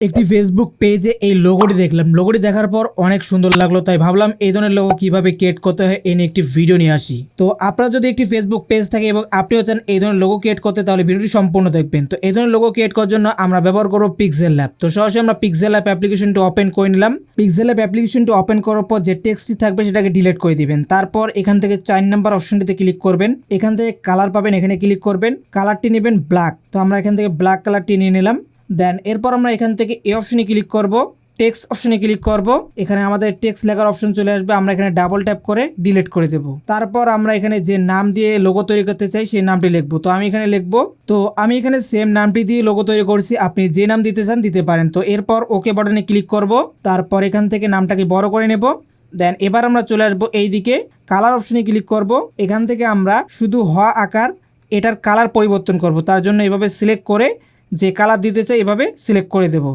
একটি ফেসবুক পেজে এই লোগোটি দেখলাম। লোগোটি দেখার পর অনেক সুন্দর লাগলো, তাই ভাবলাম এই ধরনের লোগো কিভাবে ক্রিয়েট করতে হয় এই নিয়ে একটি ভিডিও নিয়ে আসি। তো আপনারা যদি একটি ফেসবুক পেজ থাকে এবং আপনিও চান এই ধরনের লোগো ক্রিয়েট করতে, তাহলে ভিডিওটি সম্পূর্ণ দেখবেন। তো এই ধরনের লোগো ক্রিয়েট করার জন্য আমরা ব্যবহার করব পিক্সেল ল্যাব। তো সরাসরি আমরা পিক্সেল ল্যাব অ্যাপ্লিকেশনটি ওপেন করে নিলাম। পিক্সেল ল্যাব অ্যাপ্লিকেশনটি ওপেন করার পর যে টেক্সটটি থাকবে সেটাকে ডিলিট করে দিবেন। তারপর এখান থেকে 4 নাম্বার অপশনটিতে ক্লিক করবেন। এখান থেকে কালার পাবেন, এখানে ক্লিক করবেন। কালারটি নেবেন ব্ল্যাক। তো আমরা এখান থেকে ব্ল্যাক কালারটি নিয়ে নিলাম। দেন এরপর আমরা এখান থেকে এই অপশনে ক্লিক করব, টেক্সট অপশনে ক্লিক করব। এখানে আমাদের টেক্সট লেখার অপশন চলে আসবে, আমরা এখানে ডাবল ট্যাপ করে ডিলিট করে দেব। তারপর আমরা এখানে যে নাম দিয়ে লোগো তৈরি করতে চাই সেই নামটি লিখবো। তো আমি এখানে সেম নামটি দিয়ে লোগো তৈরি করছি, আপনি যে নাম দিতে চান দিতে পারেন। তো এরপর ওকে বাটনে ক্লিক করব। তারপর এখান থেকে নামটাকে বড় করে নেব। দেন এবার আমরা চলে আসবো এইদিকে কালার অপশনে ক্লিক করব। এখান থেকে আমরা শুধু আকার এটার কালার পরিবর্তন করব। তার জন্য এভাবে সিলেক্ট করে যে কালার দিতে চাই এভাবে সিলেক্ট করে দেব।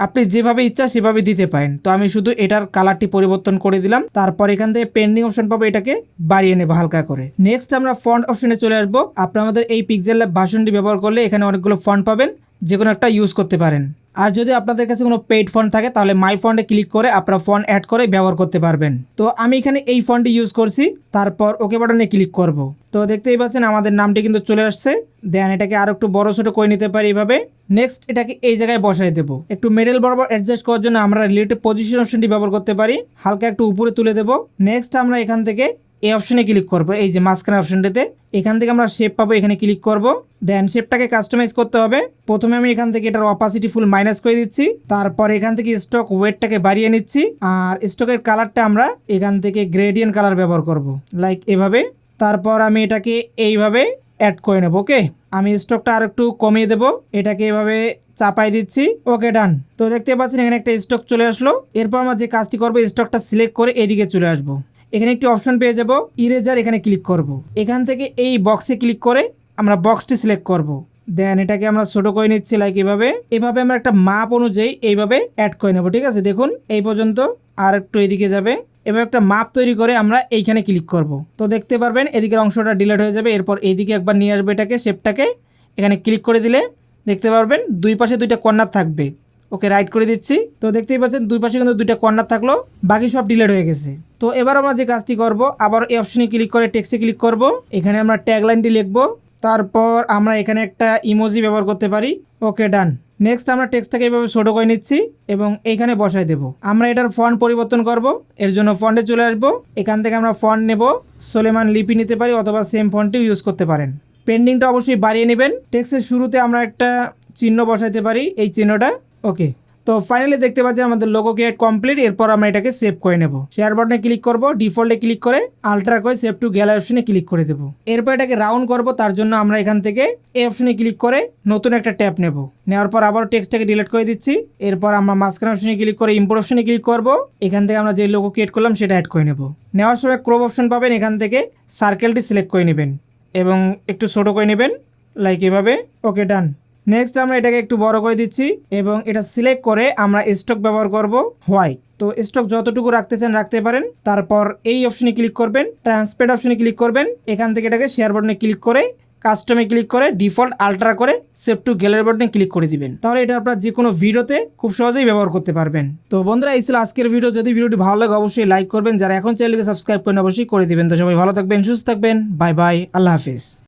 আপনি যেভাবে ইচ্ছা সেভাবে দিতে পারেন। তো আমি শুধু এটার কালারটি পরিবর্তন করে দিলাম। তারপর এখান থেকে পেন্ডিং অপশন পাবো, এটাকে বাড়িয়ে নেব হালকা করে। নেক্সট আমরা ফন্ট অপশনে চলে আসবো। আপনারা আমাদের এই পিক্সেল ল্যাব ভার্সনটি ব্যবহার করলে এখানে অনেকগুলো ফন্ট পাবেন, যে কোনো একটা ইউজ করতে পারেন। আর যদি আপনাদের কাছে কোনো পেইড ফন্ট থাকে তাহলে মাই ফন্টে ক্লিক করে আপনারা ফন্ট অ্যাড করে ব্যবহার করতে পারবেন। তো আমি এখানে এই ফন্টটি ইউজ করছি। তারপর ওকে বাটনে ক্লিক করব। তো দেখতেই পাচ্ছেন আমাদের নামটি কিন্তু চলে আসছে। দেন এটাকে আর একটু বড় ছোট করে নিতে পারি এইভাবে। নেক্সট এটাকে এই জায়গায় বসাই দেব। একটু মিডল বরাবর অ্যাডজাস্ট করার জন্য আমরা রিলেটিভ পজিশন অপশনটি ব্যবহার করতে পারি। হালকা একটু উপরে তুলে দেব। নেক্সট আমরা এখান থেকে এই অপশনে ক্লিক করব, এই যে মাঝখানে অপশনটিতে। এখান থেকে আমরা শেপ পাবো, এখানে ক্লিক করব। দেন শেপটাকে কাস্টমাইজ করতে হবে। প্রথমে আমি এখান থেকে এটার অপাসিটি ফুল মাইনাস করে দিচ্ছি। তারপর এখান থেকে স্টক ওয়েটটাকে বাড়িয়ে নিচ্ছি। আর স্টকের কালারটা আমরা এখান থেকে গ্রেডিয়েন্ট কালার ব্যবহার করব, লাইক এভাবে। তারপর আমি এটাকে এইভাবে অ্যাড করে নেব। ওকে, আমি স্টকটা আর একটু কমিয়ে দেব, এটাকে এভাবে চাপাই দিচ্ছি। ওকে, ডান। তো দেখতে পাচ্ছেন এখানে একটা স্টক চলে আসলো। এরপর আমরা যে কাজটি করবো, স্টকটা সিলেক্ট করে এদিকে চলে আসবো। এখানে একটি অপশন পেয়ে যাব, ইরেজার, এখানে ক্লিক করব। এখান থেকে এই বক্সে ক্লিক করে আমরা বক্সটি সিলেক্ট করব। দেন এটাকে আমরা ছোট করে নিচ্ছি, লাইক এভাবে। আমরা একটা মাপ অনুযায়ী এইভাবে অ্যাড করে নেব। ঠিক আছে, দেখুন এই পর্যন্ত। আর একটু এদিকে যাবে। এবার একটা মাপ তৈরি করে আমরা এইখানে ক্লিক করব। তো দেখতে পারবেন এদিকের অংশটা ডিলিট হয়ে যাবে। এরপর এইদিকে একবার নিয়ে আসবে এটাকে, শেপটাকে এখানে ক্লিক করে দিলে দেখতে পারবেন দুই পাশে দুইটা কর্নার থাকবে। ওকে, রাইট করে দিচ্ছি। তো দেখতেই পাচ্ছেন দুই পাশে কিন্তু দুইটা কর্নার থাকলো, বাকি সব ডিলিট হয়ে গেছে। তো এবার আমরা যে কাজটি করব, আবার এই অপশনে ক্লিক করে টেক্সটে ক্লিক করব। এখানে আমরা ট্যাগলাইনটি লিখব। তারপর আমরা এখানে একটা ইমোজি ব্যবহার করতে পারি। ওকে, ডান। নেক্সট আমরা টেক্সটটাকে এভাবে ছোট করে নিচ্ছি এবং এইখানে বসাই দেব। আমরা এটার ফন্ট পরিবর্তন করব, এর জন্য ফন্টে চলে আসব। এখান থেকে আমরা ফন্ট নেব, সোলেমান লিপি নিতে পারি অথবা সেম ফন্টটিও ইউজ করতে পারেন। পেন্ডিংটা অবশ্যই বাড়িয়ে নেবেন। টেক্সটের শুরুতে আমরা একটা চিহ্ন বসাইতে পারি, এই চিহ্নটা। ওকে, তো ফাইনালি দেখতে পাচ্ছেন আমাদের লোগো ক্রিয়েট কমপ্লিট। এরপর আমরা এটাকে সেভ করে নেব। শেয়ার বাটনে ক্লিক করব, ডিফল্টে ক্লিক করে আলট্রা করে সেভ টু গ্যালারি অপশনে ক্লিক করে দেব। এরপর এটাকে রাউন্ড করব, তার জন্য আমরা এখান থেকে এই অপশনে ক্লিক করে নতুন একটা ট্যাব নেব। নেওয়ার পর আবার টেক্সটটাকে ডিলিট করে দিচ্ছি। এরপর আমরা মাঝখানে অপশনে ক্লিক করে ইম্পোর্ট অপশনে ক্লিক করব। এখান থেকে আমরা যে লোগো ক্রিয়েট করলাম সেটা অ্যাড করে নেব। নেওয়ার সময় ক্রপ অপশন পাবেন, এখান থেকে সার্কেলটি সিলেক্ট করে নেবেন এবং একটু ছোট করে নেবেন, লাইক এভাবে। ওকে, ডান। নেক্সট আমরা এটাকে একটু বড় করে দিচ্ছি এবং এটা সিলেক্ট করে আমরা স্টক ব্যবহার করব হোয়াইট। তো স্টক যতটুকু রাখতে চান রাখতে পারেন। তারপর এই অপশনে ক্লিক করবেন, ট্রান্সপেরেন্ট অপশনে ক্লিক করবেন। এখান থেকে এটাকে শেয়ার বাটনে ক্লিক করে কাস্টমে ক্লিক করে ডিফল্ট আলট্রা করে সেভ টু গ্যালারি বাটনে ক্লিক করে দিবেন। তাহলে এটা আপনারা যে কোনো ভিডিওতে খুব সহজেই ব্যবহার করতে পারবেন। তো বন্ধুরা, এই ছিল আজকের ভিডিও। যদি ভিডিওটি ভালো লাগে অবশ্যই লাইক করবেন, যারা এখন চ্যানেলকে সাবস্ক্রাইব করেন অবশ্যই করে দিবেন। তো সবাই ভালো থাকবেন, সুস্থ থাকবেন। বাই বাই, আল্লাহ হাফিজ।